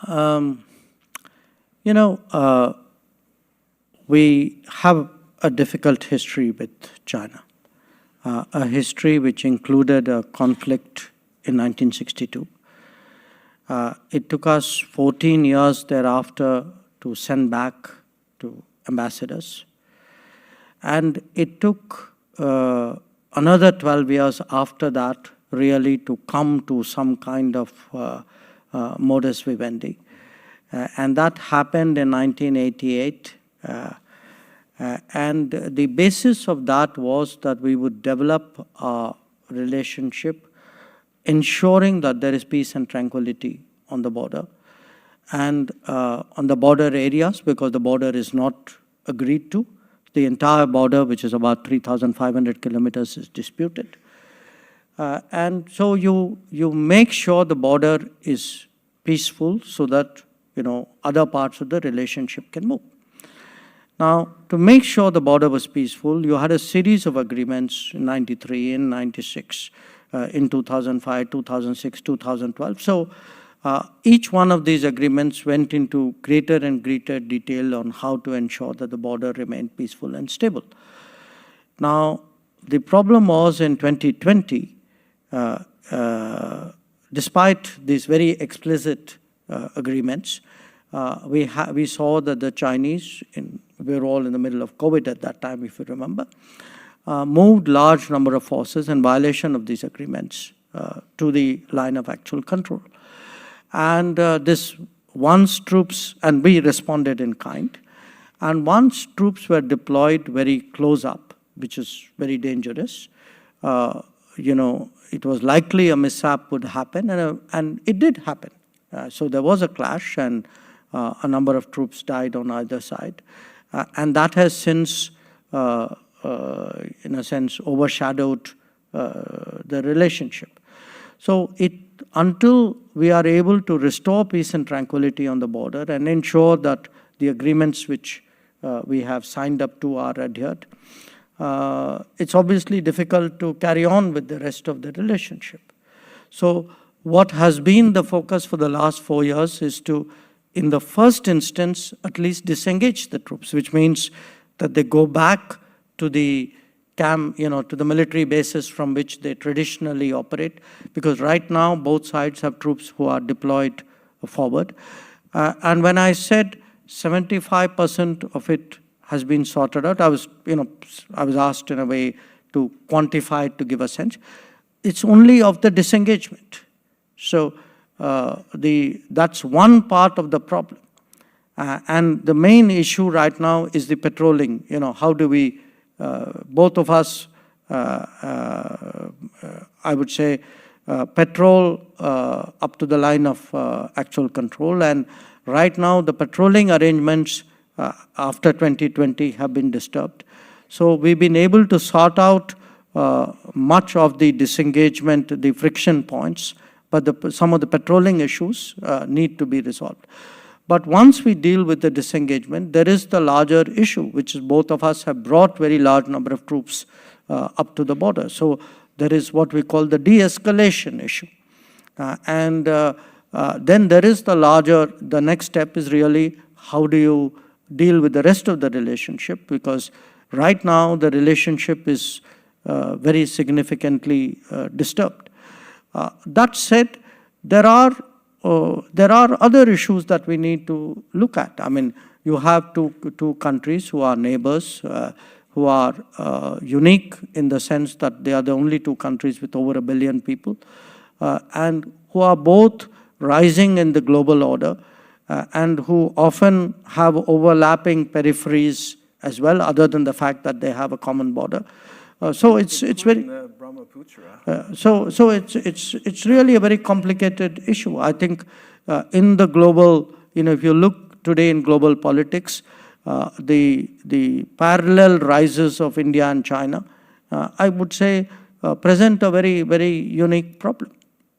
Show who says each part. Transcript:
Speaker 1: Um, you know, we have a difficult history with China, a history which included a conflict in 1962. It took us 14 years thereafter to send back to ambassadors. And it took another 12 years after that really to come to some kind of modus vivendi. And that happened in 1988. And the basis of that was that we would develop a relationship ensuring that there is peace and tranquility on the border and on the border areas, because the border is not agreed to. The entire border, which is about 3,500 kilometers, is disputed. And so you make sure the border is peaceful so that, you know, other parts of the relationship can move. Now, to make sure the border was peaceful, you had a series of agreements in 93, in 96, in 2005, 2006, 2012. So each one of these agreements went into greater and greater detail on how to ensure that the border remained peaceful and stable. Now, the problem was in 2020, despite these very explicit agreements, we saw that the Chinese, we were all in the middle of COVID at that time, if you remember, moved large number of forces in violation of these agreements to the line of actual control. And once troops, and we responded in kind, and once troops were deployed very close up, which is very dangerous, you know, it was likely a mishap would happen, and it did happen. So there was a clash, and a number of troops died on either side. And that has since, in a sense, overshadowed the relationship. So until we are able to restore peace and tranquility on the border and ensure that the agreements which we have signed up to are adhered, it's obviously difficult to carry on with the rest of the relationship. So what has been the focus for the last 4 years is to, in the first instance, at least disengage the troops, which means that they go back to the camp, you know, to the military bases from which they traditionally operate, because right now both sides have troops who are deployed forward. And when I said 75% of it has been sorted out, I was asked in a way to quantify it to give a sense. It's only of the disengagement. So that's one part of the problem. And the main issue right now is the patrolling. You know, how do we, both of us, I would say, patrol up to the line of actual control. And right now, the patrolling arrangements after 2020 have been disturbed. So we've been able to sort out much of the disengagement, the friction points, but some of the patrolling issues need to be resolved. But once we deal with the disengagement, there is the larger issue, which is both of us have brought very large number of troops up to the border. So there is what we call the de-escalation issue. And then there is the next step is really how do you deal with the rest of the relationship, because right now the relationship is very significantly disturbed. That said, there are other issues that we need to look at. I mean, you have two countries who are neighbors, who are unique in the sense that they are the only two countries with over 1 billion people, and who are both rising in the global order, and who often have overlapping peripheries as well, other than the fact that they have a common border. So it's very so it's really a very complicated issue. I think in the global, you know, if you look today in global politics, the parallel rises of India and China, I would say, present a very, very unique problem.